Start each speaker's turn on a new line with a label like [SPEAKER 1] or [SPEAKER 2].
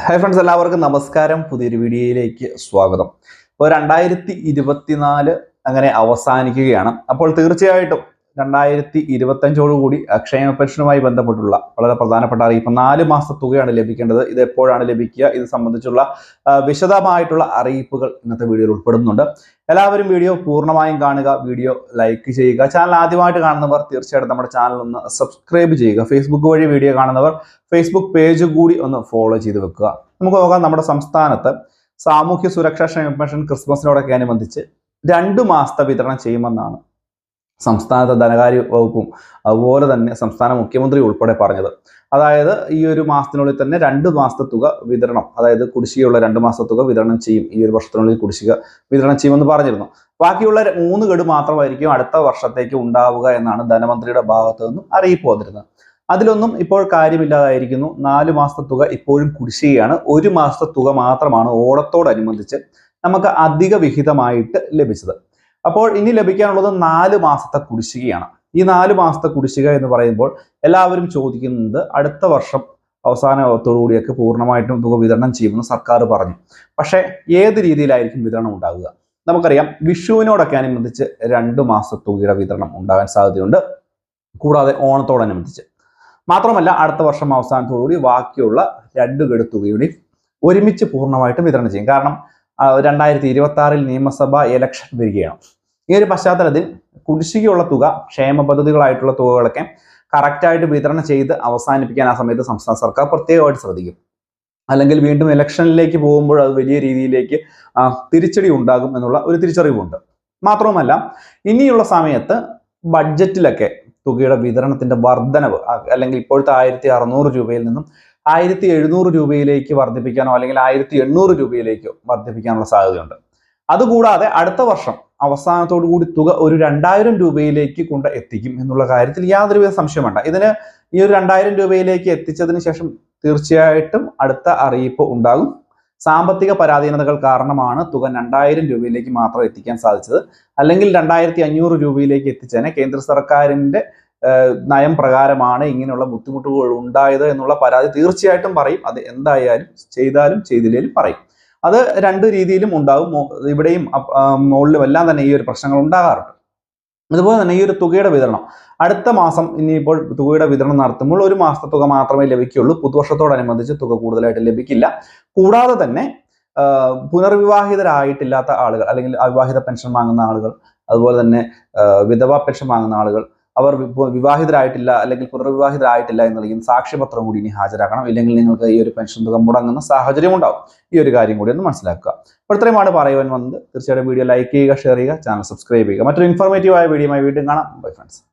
[SPEAKER 1] Hi friends, എല്ലാവർക്കും നമസ്കാരം. പുതിയൊരു വീഡിയോയിലേക്ക് സ്വാഗതം. ഇപ്പോൾ 2024 അങ്ങനെ അവസാനിക്കുകയാണ്. അപ്പോൾ തീർച്ചയായിട്ടും 2025 ക്ഷേമ പെൻഷനുമായി ബന്ധപ്പെട്ടുള്ള വളരെ പ്രധാനപ്പെട്ട അറിയിപ്പ്. 4 മാസത്തെ തുകയാണ് ലഭിക്കേണ്ടത്. ഇത് എപ്പോഴാണ് ലഭിക്കുക, ഇത് സംബന്ധിച്ചുള്ള വിശദമായിട്ടുള്ള അറിയിപ്പുകൾ ഇന്നത്തെ വീഡിയോയിൽ ഉൾപ്പെടുന്നുണ്ട്. എല്ലാവരും വീഡിയോ പൂർണ്ണമായും കാണുക, വീഡിയോ ലൈക്ക് ചെയ്യുക. ചാനൽ ആദ്യമായിട്ട് കാണുന്നവർ തീർച്ചയായിട്ടും നമ്മുടെ ചാനൽ ഒന്ന് സബ്സ്ക്രൈബ് ചെയ്യുക. ഫേസ്ബുക്ക് വഴി വീഡിയോ കാണുന്നവർ ഫേസ്ബുക്ക് പേജ് കൂടി ഒന്ന് ഫോളോ ചെയ്ത് വെക്കുക. നമുക്ക് നോക്കാം, നമ്മുടെ സംസ്ഥാനത്ത് സാമൂഹ്യ സുരക്ഷാ ക്ഷേമ പെൻഷൻ ക്രിസ്മസിനോടൊക്കെ അനുബന്ധിച്ച് 2 മാസത്തെ വിതരണം ചെയ്യുമെന്നാണ് സംസ്ഥാനത്തെ ധനകാര്യ വകുപ്പും അതുപോലെ തന്നെ സംസ്ഥാന മുഖ്യമന്ത്രി ഉൾപ്പെടെ പറഞ്ഞത്. അതായത് ഈ ഒരു മാസത്തിനുള്ളിൽ തന്നെ 2 മാസത്തെ തുക വിതരണം, അതായത് കുടിശ്ശികയുള്ള 2 മാസത്തെ തുക വിതരണം ചെയ്യും. ഈ ഒരു വർഷത്തിനുള്ളിൽ കുടിശ്ശിക വിതരണം ചെയ്യുമെന്ന് പറഞ്ഞിരുന്നു. ബാക്കിയുള്ള 3 ഗഡു മാത്രമായിരിക്കും അടുത്ത വർഷത്തേക്ക് ഉണ്ടാവുക എന്നാണ് ധനമന്ത്രിയുടെ ഭാഗത്തു നിന്നും അറിയിപ്പ് വന്നിരുന്നത്. അതിലൊന്നും ഇപ്പോൾ കാര്യമില്ലാതായിരിക്കുന്നു. 4 മാസത്തെ തുക ഇപ്പോഴും കുടിശ്ശികയാണ്. 1 മാസത്തെ തുക മാത്രമാണ് ഓണത്തോടനുബന്ധിച്ച് നമുക്ക് അധിക വിഹിതമായിട്ട് ലഭിച്ചത്. അപ്പോൾ ഇനി ലഭിക്കാനുള്ളത് 4 മാസത്തെ കുടിശ്ശികയാണ്. ഈ 4 മാസത്തെ കുടിശ്ശിക എന്ന് പറയുമ്പോൾ എല്ലാവരും ചോദിക്കുന്നത് അടുത്ത വർഷം അവസാനത്തോടുകൂടിയൊക്കെ പൂർണ്ണമായിട്ടും തുക വിതരണം ചെയ്യുമെന്ന് സർക്കാർ പറഞ്ഞു. പക്ഷേ ഏത് രീതിയിലായിരിക്കും വിതരണം ഉണ്ടാകുക? നമുക്കറിയാം, വിഷുവിനോടൊക്കെ അനുബന്ധിച്ച് 2 മാസത്തെ തുകയുടെ വിതരണം ഉണ്ടാകാൻ സാധ്യതയുണ്ട്. കൂടാതെ ഓണത്തോടനുബന്ധിച്ച് മാത്രമല്ല, അടുത്ത വർഷം അവസാനത്തോടുകൂടി ബാക്കിയുള്ള 2 ഗഡു തുകയുടെ ഒരുമിച്ച് പൂർണ്ണമായിട്ടും വിതരണം ചെയ്യും. കാരണം 2026 നിയമസഭാ ഇലക്ഷൻ വരികയാണ്. ഈ ഒരു പശ്ചാത്തലത്തിൽ കുടിശ്ശികയുള്ള തുക, ക്ഷേമ പദ്ധതികളായിട്ടുള്ള തുകകളൊക്കെ കറക്റ്റായിട്ട് വിതരണം ചെയ്ത് അവസാനിപ്പിക്കാൻ ആ സമയത്ത് സംസ്ഥാന സർക്കാർ പ്രത്യേകമായിട്ട് ശ്രദ്ധിക്കും. അല്ലെങ്കിൽ വീണ്ടും ഇലക്ഷനിലേക്ക് പോകുമ്പോൾ അത് വലിയ രീതിയിലേക്ക് തിരിച്ചടി ഉണ്ടാകും എന്നുള്ള ഒരു തിരിച്ചറിവുണ്ട്. മാത്രവുമല്ല, ഇനിയുള്ള സമയത്ത് ബഡ്ജറ്റിലൊക്കെ തുകയുടെ വിതരണത്തിന്റെ വർധനവ്, അല്ലെങ്കിൽ ഇപ്പോഴത്തെ 1600 രൂപയിൽ നിന്നും 1700 രൂപയിലേക്ക് വർദ്ധിപ്പിക്കാനോ അല്ലെങ്കിൽ 1800 രൂപയിലേക്കോ വർദ്ധിപ്പിക്കാനുള്ള സാധ്യതയുണ്ട്. അതുകൂടാതെ അടുത്ത വർഷം അവസാനത്തോടു കൂടി തുക ഒരു 2000 രൂപയിലേക്ക് കൊണ്ട് എത്തിക്കും എന്നുള്ള കാര്യത്തിൽ യാതൊരുവിധ സംശയം വേണ്ട. ഈ ഒരു 2000 രൂപയിലേക്ക് എത്തിച്ചതിന് ശേഷം തീർച്ചയായിട്ടും അടുത്ത അറിയിപ്പ് ഉണ്ടാകും. സാമ്പത്തിക പരാധീനതകൾ കാരണമാണ് തുക 2000 രൂപയിലേക്ക് മാത്രം എത്തിക്കാൻ സാധിച്ചത്. അല്ലെങ്കിൽ 2500 രൂപയിലേക്ക് എത്തിച്ചതിനെ കേന്ദ്ര സർക്കാരിന്റെ നയം പ്രകാരമാണ് ഇങ്ങനെയുള്ള ബുദ്ധിമുട്ടുകൾ ഉണ്ടായത് എന്നുള്ള പരാതി തീർച്ചയായിട്ടും പറയും. അത് എന്തായാലും ചെയ്താലും ചെയ്തില്ലേലും പറയും. അത് 2 രീതിയിലും ഉണ്ടാകും. ഇവിടെയും മുകളിലും എല്ലാം തന്നെ ഈ ഒരു പ്രശ്നങ്ങൾ ഉണ്ടാകാറുണ്ട്. അതുപോലെ തന്നെ ഈ ഒരു തുകയുടെ വിതരണം അടുത്ത മാസം ഇനിയിപ്പോൾ തുകയുടെ വിതരണം നടത്തുമ്പോൾ 1 മാസത്തെ തുക മാത്രമേ ലഭിക്കുകയുള്ളൂ. പുതുവർഷത്തോടനുബന്ധിച്ച് തുക കൂടുതലായിട്ട് ലഭിക്കില്ല. കൂടാതെ തന്നെ പുനർവിവാഹിതരായിട്ടില്ലാത്ത ആളുകൾ, അല്ലെങ്കിൽ അവിവാഹിത പെൻഷൻ വാങ്ങുന്ന ആളുകൾ, അതുപോലെ തന്നെ വിധവാ പെൻഷൻ വാങ്ങുന്ന ആളുകൾ, അവർ വിവാഹിതരായിട്ടില്ല അല്ലെങ്കിൽ പുനർവിവാഹിതരായിട്ടില്ല എന്നുള്ളതും സാക്ഷ്യപത്രം കൂടി ഇനി ഹാജരാക്കണം. ഇല്ലെങ്കിൽ നിങ്ങൾക്ക് ഈ ഒരു പെൻഷൻ തുക മുടങ്ങുന്ന സാഹചര്യം ഉണ്ടാവും. ഈ ഒരു കാര്യം കൂടി ഒന്ന് മനസ്സിലാക്കുക. അപ്പോൾ ഇത്രയുമാണ് പറയുവാൻ വന്നത്. തീർച്ചയായിട്ടും വീഡിയോ ലൈക്ക് ചെയ്യുക, ഷെയർ ചെയ്യുക, ചാനൽ സബ്സ്ക്രൈബ് ചെയ്യുക. മറ്റൊരു ഇൻഫോർമേറ്റീവായ വീഡിയോയുമായി വീണ്ടും കാണാം. Bye friends.